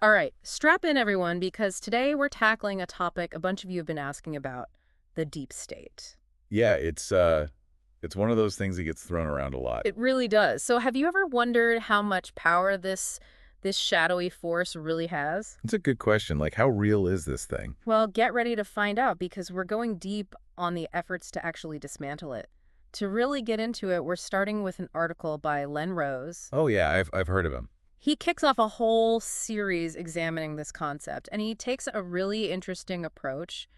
All right, strap in everyone, because today we're tackling a topic a bunch of you have been asking about, the deep state. Yeah, it's one of those things that gets thrown around a lot. It really does. So have you ever wondered how much power this shadowy force really has? It's a good question. Like, how real is this thing? Well, get ready to find out, because we're going deep on the efforts to actually dismantle it. To really get into it, we're starting with an article by Len Rose. Oh yeah, I've heard of him. He kicks off a whole series examining this concept, and he takes a really interesting approach,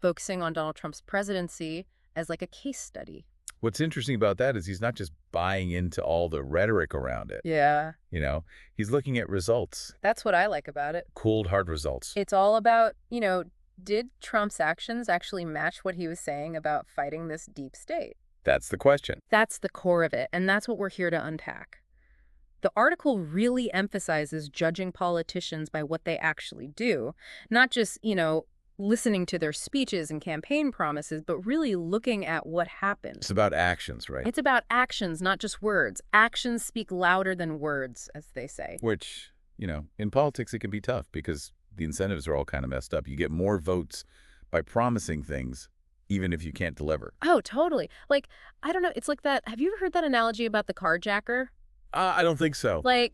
focusing on Donald Trump's presidency as like a case study. What's interesting about that is he's not just buying into all the rhetoric around it. Yeah, You know, he's looking at results, that's what I like about it. cold, hard results. It's all about, did Trump's actions actually match what he was saying about fighting this deep state? That's the question. That's the core of it, and that's what we're here to unpack. The article really emphasizes judging politicians by what they actually do, not just, listening to their speeches and campaign promises, but really looking at what happened. It's about actions, right? It's about actions, not just words. Actions speak louder than words, as they say. Which, in politics it can be tough because the incentives are all kind of messed up. You get more votes by promising things, even if you can't deliver. Oh, totally. Like, I don't know, it's like that. Have you ever heard that analogy about the carjacker? I don't think so. Like,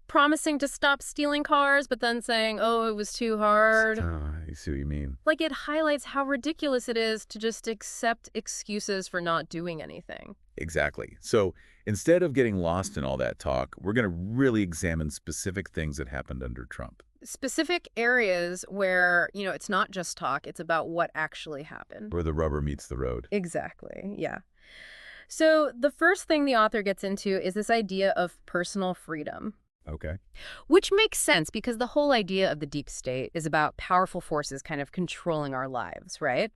promising to stop stealing cars, but then saying, oh, it was too hard. I see what you mean. Like, it highlights how ridiculous it is to just accept excuses for not doing anything. Exactly. So instead of getting lost in all that talk, we're going to really examine specific things that happened under Trump. Specific areas where, it's not just talk, it's about what actually happened. Where the rubber meets the road. Exactly, yeah. So the first thing the author gets into is this idea of personal freedom, Okay. which makes sense because the whole idea of the deep state is about powerful forces kind of controlling our lives, right?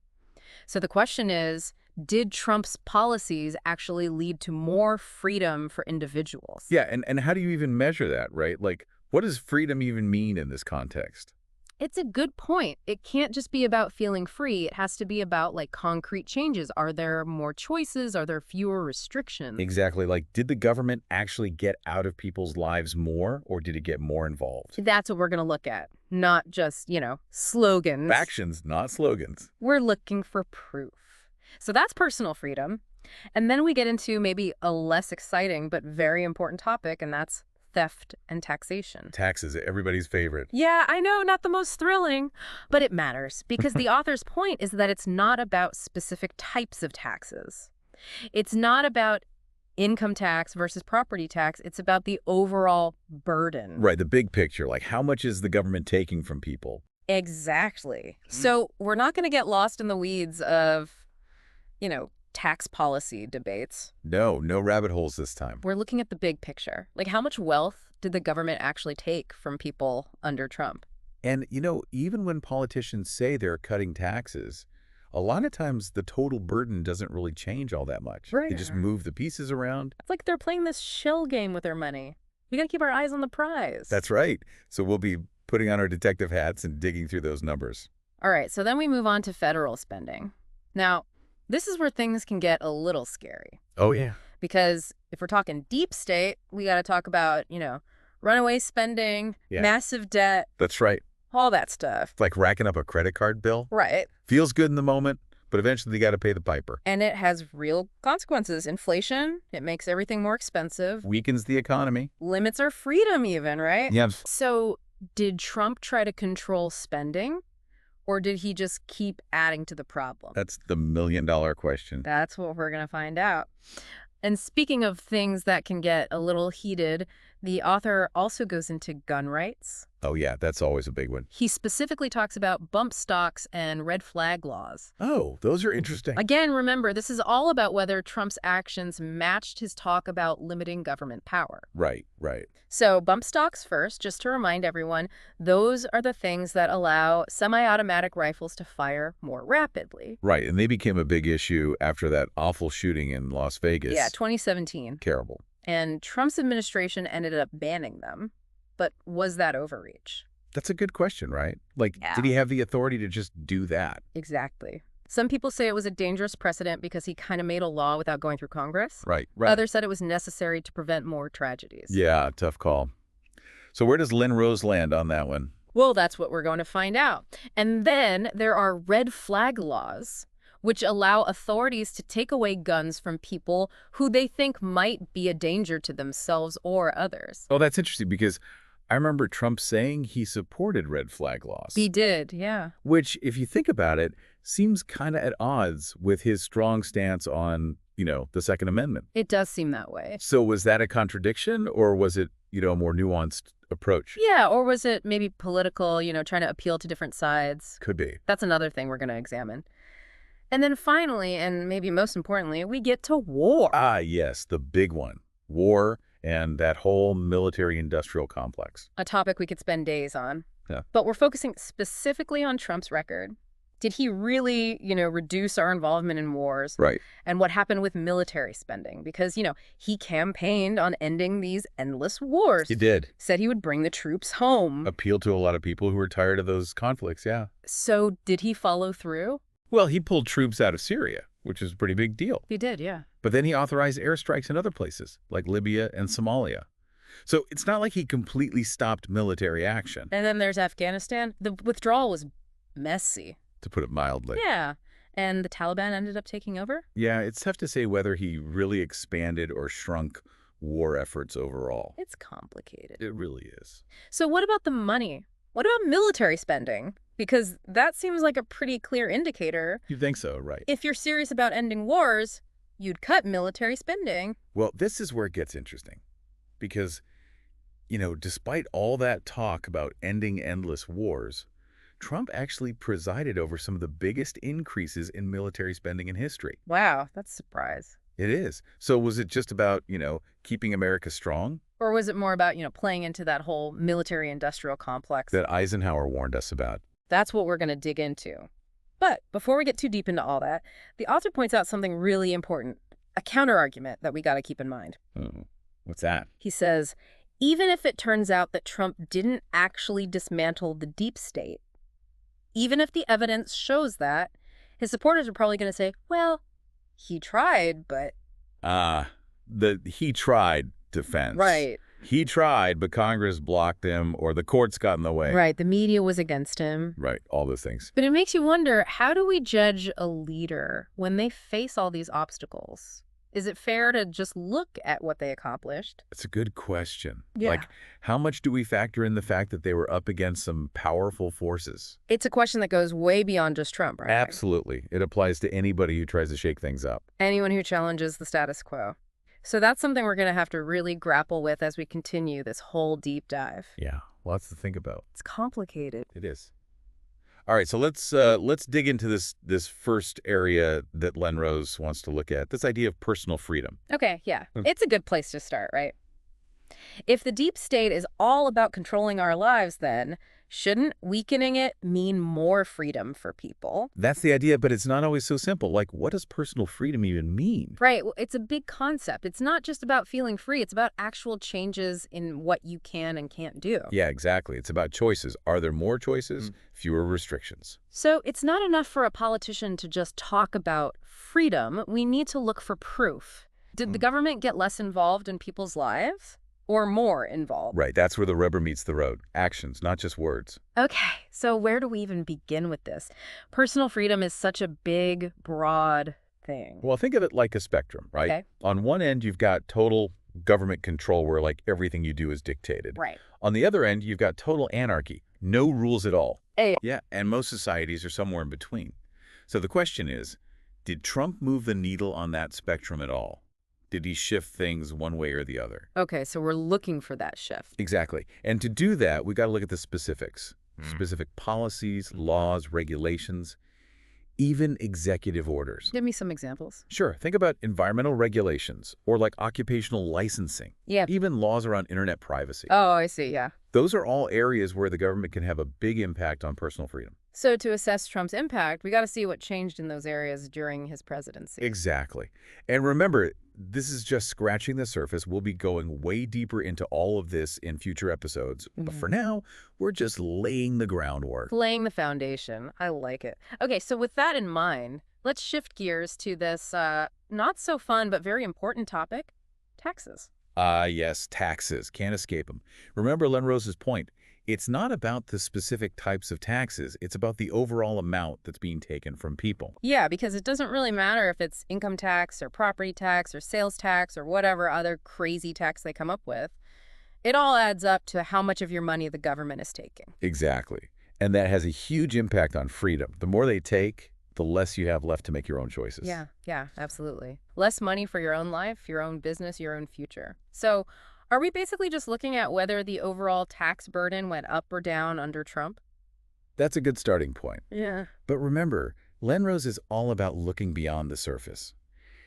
So the question is, did Trump's policies actually lead to more freedom for individuals? Yeah, and how do you even measure that, right? Like, what does freedom even mean in this context? It's a good point. It can't just be about feeling free. It has to be about like concrete changes. Are there more choices? Are there fewer restrictions? Exactly. Like, did the government actually get out of people's lives more, or did it get more involved? That's what we're going to look at, not just, slogans. Actions, not slogans. We're looking for proof. So that's personal freedom. And then we get into maybe a less exciting but very important topic, and that's theft and taxation. Taxes, everybody's favorite. Yeah, I know, not the most thrilling, but it matters because the author's point is that it's not about specific types of taxes. It's not about income tax versus property tax. It's about the overall burden. Right, the big picture, like how much is the government taking from people? Exactly. So we're not going to get lost in the weeds of, tax policy debates. No rabbit holes this time. We're looking at the big picture. Like, how much wealth did the government actually take from people under Trump? And, even when politicians say they're cutting taxes, a lot of times the total burden doesn't really change all that much. Right. They just move the pieces around. It's like they're playing this shell game with their money. We got to keep our eyes on the prize. That's right. So we'll be putting on our detective hats and digging through those numbers. All right, so then we move on to federal spending. Now, this is where things can get a little scary. Oh, yeah. Because if we're talking deep state, we got to talk about, runaway spending, Yeah. massive debt, That's right. all that stuff. It's like racking up a credit card bill. Right. Feels good in the moment, but eventually you got to pay the piper. And it has real consequences. Inflation, it makes everything more expensive. Weakens the economy. Limits our freedom even, right? Yeah. So did Trump try to control spending? Or did he just keep adding to the problem? That's the million-dollar question. That's what we're going to find out. And speaking of things that can get a little heated, the author also goes into gun rights. Oh, yeah, that's always a big one. He specifically talks about bump stocks and red flag laws. Oh, those are interesting. Again, remember, this is all about whether Trump's actions matched his talk about limiting government power. Right, right. So bump stocks first, just to remind everyone, those are the things that allow semi-automatic rifles to fire more rapidly. Right, and they became a big issue after that awful shooting in Las Vegas. Yeah, 2017. Terrible. And Trump's administration ended up banning them. But was that overreach? That's a good question, right? Like, Yeah. Did he have the authority to just do that? Exactly. Some people say it was a dangerous precedent because he kind of made a law without going through Congress. Right, right. Others said it was necessary to prevent more tragedies. Yeah, tough call. So where does Lynn Rose land on that one? Well, that's what we're going to find out. And then there are red flag laws, which allow authorities to take away guns from people who they think might be a danger to themselves or others. Oh, that's interesting because I remember Trump saying he supported red flag laws, He did, yeah. which, if you think about it, seems kind of at odds with his strong stance on, the Second Amendment. It does seem that way. So was that a contradiction or was it, a more nuanced approach? Yeah, or was it maybe political, trying to appeal to different sides? Could be. That's another thing we're going to examine. And then finally, and maybe most importantly, we get to war. Ah, yes, the big one. War and that whole military-industrial complex. A topic we could spend days on. Yeah. But we're focusing specifically on Trump's record. Did he really, reduce our involvement in wars? Right. And what happened with military spending? Because, he campaigned on ending these endless wars. He did. Said he would bring the troops home. Appealed to a lot of people who were tired of those conflicts, yeah. So did he follow through? Well, he pulled troops out of Syria, which is a pretty big deal. He did, yeah. But then he authorized airstrikes in other places, like Libya and Somalia. So it's not like he completely stopped military action, And then there's Afghanistan. The withdrawal was messy. to put it mildly. Yeah. And the Taliban ended up taking over? Yeah, it's tough to say whether he really expanded or shrunk war efforts overall. It's complicated. It really is. So what about the money? What about military spending? Because that seems like a pretty clear indicator. You think so, right? If you're serious about ending wars, you'd cut military spending. Well, this is where it gets interesting. Because, despite all that talk about ending endless wars, Trump actually presided over some of the biggest increases in military spending in history. Wow, that's a surprise. It is. So was it just about, keeping America strong Or was it more about, playing into that whole military-industrial complex? that Eisenhower warned us about? That's what we're going to dig into. But before we get too deep into all that, the author points out something really important, a counterargument that we got to keep in mind. Oh, what's that? He says, even if it turns out that Trump didn't actually dismantle the deep state, even if the evidence shows that, his supporters are probably going to say, well, he tried, but... The he tried defense. Right. He tried, but Congress blocked him or the courts got in the way. Right, the media was against him. Right, all those things. But it makes you wonder, how do we judge a leader when they face all these obstacles? Is it fair to just look at what they accomplished? It's a good question. Yeah. Like, how much do we factor in the fact that they were up against some powerful forces? It's a question that goes way beyond just Trump, right? Absolutely. It applies to anybody who tries to shake things up. Anyone who challenges the status quo. So that's something we're going to have to really grapple with as we continue this whole deep dive. Yeah, lots to think about. It's complicated. It is. All right, so let's dig into this first area that Len Rose wants to look at, this idea of personal freedom. Okay, yeah. It's a good place to start, right? If the deep state is all about controlling our lives, then shouldn't weakening it mean more freedom for people? That's the idea, but it's not always so simple. Like, what does personal freedom even mean? Right. Well, it's a big concept. It's not just about feeling free. It's about actual changes in what you can and can't do. Yeah, exactly. It's about choices. Are there more choices? Fewer restrictions. So it's not enough for a politician to just talk about freedom. We need to look for proof. Did the government get less involved in people's lives? Or more involved? Right, that's where the rubber meets the road. Actions, not just words. Okay, so where do we even begin with this? Personal freedom is such a big, broad thing. Well, think of it like a spectrum, right? Okay. On one end, you've got total government control where, like, everything you do is dictated. Right. On the other end, you've got total anarchy. No rules at all. Hey. Yeah, and most societies are somewhere in between. So the question is, did Trump move the needle on that spectrum at all? Did he shift things one way or the other? Okay, so we're looking for that shift. Exactly. And to do that, we got to look at the specifics. Specific policies, laws, regulations, even executive orders. Give me some examples. Sure. Think about environmental regulations or like occupational licensing. Yeah. Even laws around internet privacy. Oh, I see, yeah. Those are all areas where the government can have a big impact on personal freedom. So to assess Trump's impact, we got to see what changed in those areas during his presidency. Exactly. And remember, this is just scratching the surface. We'll be going way deeper into all of this in future episodes. But for now, we're just laying the groundwork. Laying the foundation. I like it. Okay, so with that in mind, let's shift gears to this not so fun but very important topic, taxes. Ah, yes, taxes. Can't escape them. Remember Len Rose's point. It's not about the specific types of taxes. It's about the overall amount that's being taken from people. Yeah, because it doesn't really matter if it's income tax or property tax or sales tax or whatever other crazy tax they come up with. It all adds up to how much of your money the government is taking. Exactly. And that has a huge impact on freedom. The more they take, the less you have left to make your own choices. Yeah, absolutely. Less money for your own life, your own business, your own future. So, are we basically just looking at whether the overall tax burden went up or down under Trump? That's a good starting point. Yeah. But remember, Len Rose is all about looking beyond the surface.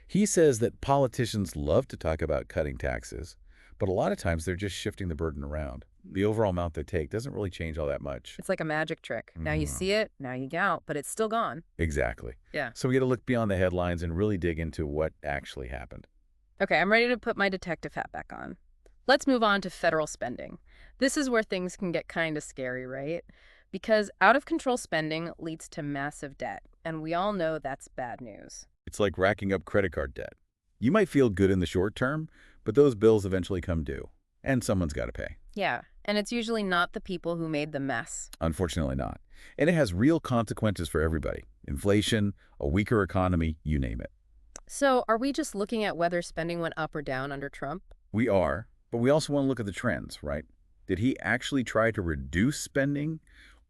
He says that politicians love to talk about cutting taxes, but a lot of times they're just shifting the burden around. The overall amount they take doesn't really change all that much. It's like a magic trick. Now you Mhm. see it, now you out, but it's still gone. Exactly. Yeah. So we got to look beyond the headlines and really dig into what actually happened. Okay, I'm ready to put my detective hat back on. Let's move on to federal spending. This is where things can get kind of scary, right? Because out of control spending leads to massive debt, and we all know that's bad news. It's like racking up credit card debt. You might feel good in the short term, but those bills eventually come due, and someone's got to pay. Yeah, and it's usually not the people who made the mess. Unfortunately not. And it has real consequences for everybody. Inflation, a weaker economy, you name it. So, are we just looking at whether spending went up or down under Trump? We are, but we also want to look at the trends, right? Did he actually try to reduce spending,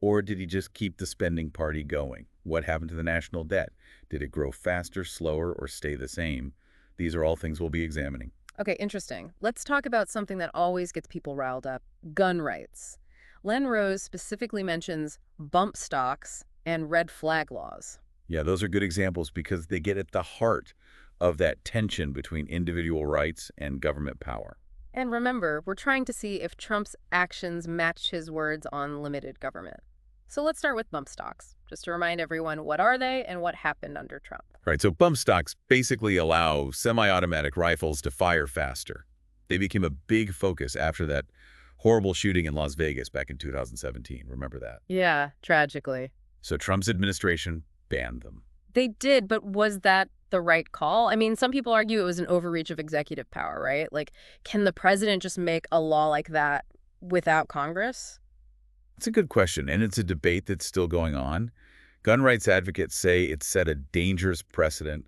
or did he just keep the spending party going? What happened to the national debt? Did it grow faster, slower, or stay the same? These are all things we'll be examining. Okay, interesting. Let's talk about something that always gets people riled up: gun rights. Len Rose specifically mentions bump stocks and red flag laws. Yeah, those are good examples because they get at the heart of that tension between individual rights and government power. And remember, we're trying to see if Trump's actions matched his words on limited government. So let's start with bump stocks, just to remind everyone what are they and what happened under Trump. Right, so bump stocks basically allow semi-automatic rifles to fire faster. They became a big focus after that horrible shooting in Las Vegas back in 2017. Remember that? Yeah, tragically. So Trump's administration banned them. They did, but was that the right call? I mean, some people argue it was an overreach of executive power, right? Like, can the president just make a law like that without Congress? It's a good question, and it's a debate that's still going on. Gun rights advocates say it set a dangerous precedent,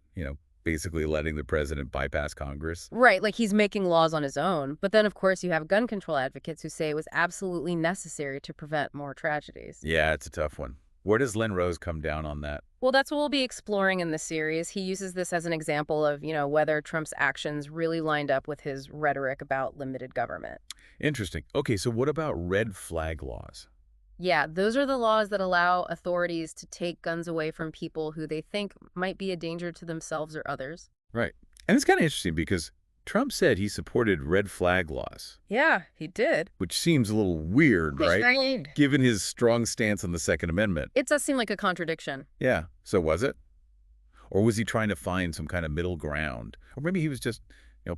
basically letting the president bypass Congress. Right, like he's making laws on his own. But then, of course, you have gun control advocates who say it was absolutely necessary to prevent more tragedies. Yeah, it's a tough one. Where does Len Rose come down on that? Well, that's what we'll be exploring in this series. He uses this as an example of, whether Trump's actions really lined up with his rhetoric about limited government. Interesting. Okay, so what about red flag laws? Yeah, those are the laws that allow authorities to take guns away from people who they think might be a danger to themselves or others. Right. And it's kind of interesting because Trump said he supported red flag laws, Yeah, he did. which seems a little weird, right? Right. Given his strong stance on the Second Amendment. It does seem like a contradiction. Yeah, so was it? Or was he trying to find some kind of middle ground? Or maybe he was just,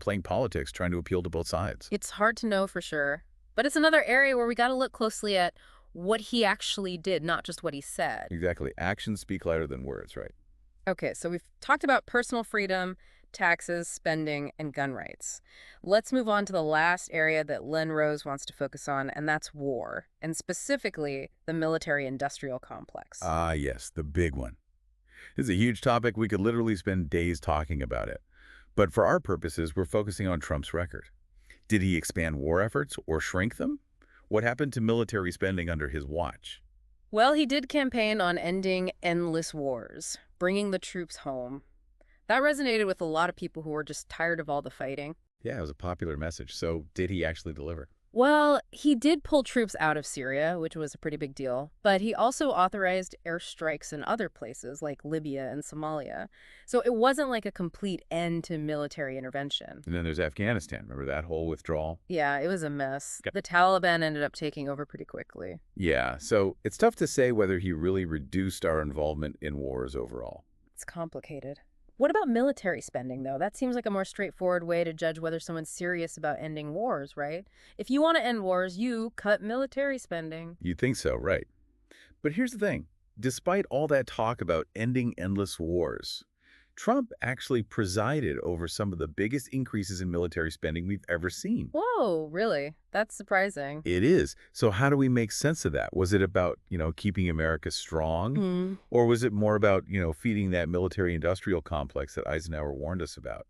playing politics, trying to appeal to both sides. It's hard to know for sure, but it's another area where we got to look closely at what he actually did, not just what he said. Exactly. Actions speak louder than words, right? Okay, so we've talked about personal freedom, taxes, spending, and gun rights. Let's move on to the last area that Len Rose wants to focus on, and that's war, and specifically the military-industrial complex. Ah, yes, the big one. This is a huge topic. We could literally spend days talking about it. But for our purposes, we're focusing on Trump's record. Did he expand war efforts or shrink them? What happened to military spending under his watch? Well, he did campaign on ending endless wars, bringing the troops home. That resonated with a lot of people who were just tired of all the fighting. Yeah, it was a popular message. So did he actually deliver? Well, he did pull troops out of Syria, which was a pretty big deal, but he also authorized airstrikes in other places like Libya and Somalia. So it wasn't like a complete end to military intervention. And then there's Afghanistan. Remember that whole withdrawal? Yeah, it was a mess. Okay. The Taliban ended up taking over pretty quickly. Yeah, so it's tough to say whether he really reduced our involvement in wars overall. It's complicated. What about military spending, though? That seems like a more straightforward way to judge whether someone's serious about ending wars, right? If you want to end wars, you cut military spending. You'd think so, right? But here's the thing. Despite all that talk about ending endless wars, Trump actually presided over some of the biggest increases in military spending we've ever seen. Whoa, really? That's surprising. It is. So how do we make sense of that? Was it about, keeping America strong? Hmm. Or was it more about, feeding that military-industrial complex that Eisenhower warned us about?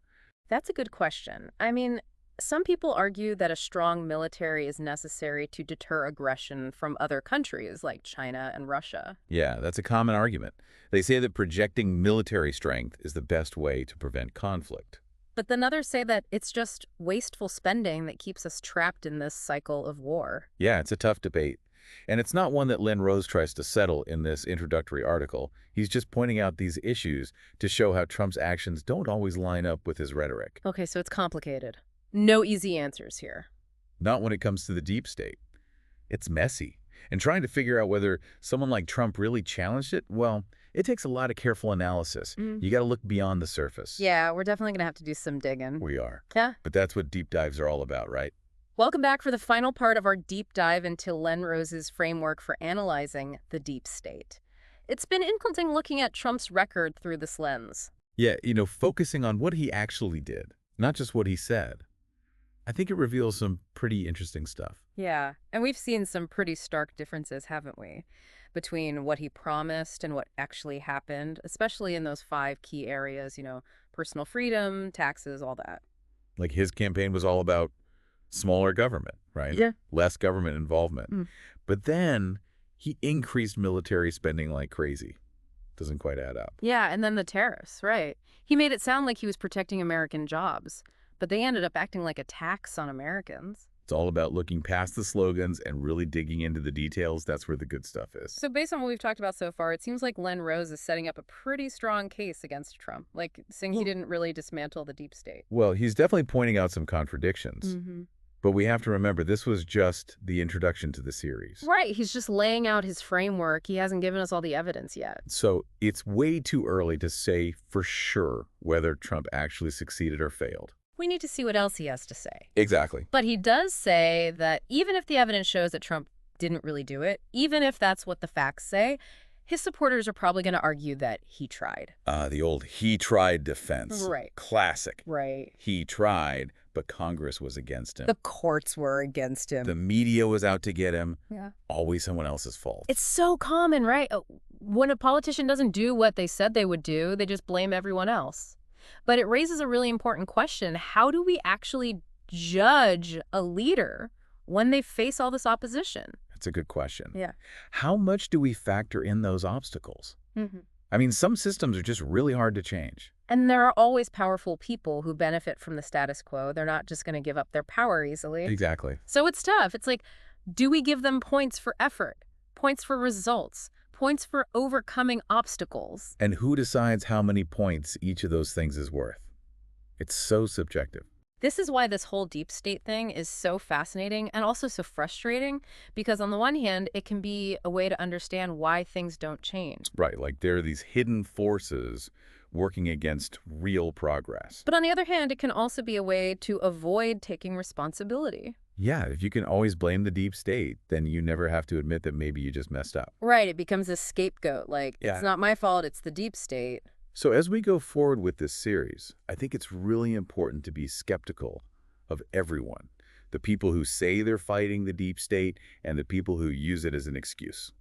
That's a good question. I mean, some people argue that a strong military is necessary to deter aggression from other countries like China and Russia. Yeah, that's a common argument. They say that projecting military strength is the best way to prevent conflict. But then others say that it's just wasteful spending that keeps us trapped in this cycle of war. Yeah, it's a tough debate. And it's not one that Len Rose tries to settle in this introductory article. He's just pointing out these issues to show how Trump's actions don't always line up with his rhetoric. Okay, so it's complicated. No easy answers here. Not when it comes to the deep state. It's messy. And trying to figure out whether someone like Trump really challenged it, well, it takes a lot of careful analysis. You got to look beyond the surface. Yeah, we're definitely going to have to do some digging. We are. Yeah. But that's what deep dives are all about, right? Welcome back for the final part of our deep dive into Len Rose's framework for analyzing the deep state. It's been interesting looking at Trump's record through this lens. Yeah, focusing on what he actually did, not just what he said. I think it reveals some pretty interesting stuff. Yeah, and we've seen some pretty stark differences, haven't we, between what he promised and what actually happened, especially in those 5 key areas, personal freedom, taxes, all that. Like his campaign was all about smaller government, right? Yeah. Less government involvement. But then he increased military spending like crazy. Doesn't quite add up. Yeah, and then the tariffs, right. He made it sound like he was protecting American jobs, but they ended up acting like a tax on Americans. It's all about looking past the slogans and really digging into the details. That's where the good stuff is. So based on what we've talked about so far, it seems like Len Rose is setting up a pretty strong case against Trump, like saying he didn't really dismantle the deep state. Well, he's definitely pointing out some contradictions. But we have to remember, this was just the introduction to the series. Right, he's just laying out his framework. He hasn't given us all the evidence yet. So it's way too early to say for sure whether Trump actually succeeded or failed. We need to see what else he has to say. Exactly. But he does say that even if the evidence shows that Trump didn't really do it, even if that's what the facts say, his supporters are probably going to argue that he tried. The old he tried defense. Right. Classic. Right. He tried, but Congress was against him. The courts were against him. The media was out to get him. Yeah. Always someone else's fault. It's so common, right? When a politician doesn't do what they said they would do, they just blame everyone else. But it raises a really important question. How do we actually judge a leader when they face all this opposition? That's a good question. Yeah. How much do we factor in those obstacles? I mean, some systems are just really hard to change. And there are always powerful people who benefit from the status quo. They're not just going to give up their power easily. Exactly. So it's tough. It's like, do we give them points for effort, points for results, points for overcoming obstacles? And who decides how many points each of those things is worth? It's so subjective. This is why this whole deep state thing is so fascinating and also so frustrating, because on the one hand, it can be a way to understand why things don't change. Right, like there are these hidden forces working against real progress. But on the other hand, it can also be a way to avoid taking responsibility. Yeah, if you can always blame the deep state, then you never have to admit that maybe you just messed up. Right, it becomes a scapegoat, like, Yeah. It's not my fault, it's the deep state. So as we go forward with this series, I think it's really important to be skeptical of everyone. The people who say they're fighting the deep state and the people who use it as an excuse.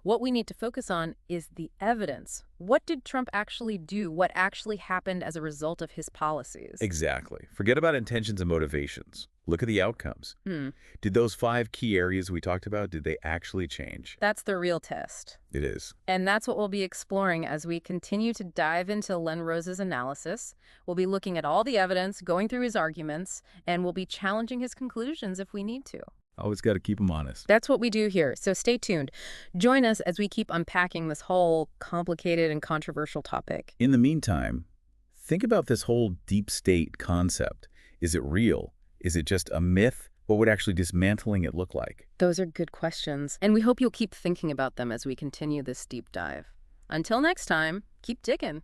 What we need to focus on is the evidence. What did Trump actually do? What actually happened as a result of his policies? Exactly. Forget about intentions and motivations. Look at the outcomes. Did those 5 key areas we talked about, did they actually change? That's the real test. It is. And that's what we'll be exploring as we continue to dive into Len Rose's analysis. We'll be looking at all the evidence, going through his arguments, and we'll be challenging his conclusions if we need to. Always got to keep them honest. That's what we do here, so stay tuned. Join us as we keep unpacking this whole complicated and controversial topic. In the meantime, think about this whole deep state concept. Is it real? Is it just a myth? What would actually dismantling it look like? Those are good questions, and we hope you'll keep thinking about them as we continue this deep dive. Until next time, keep digging.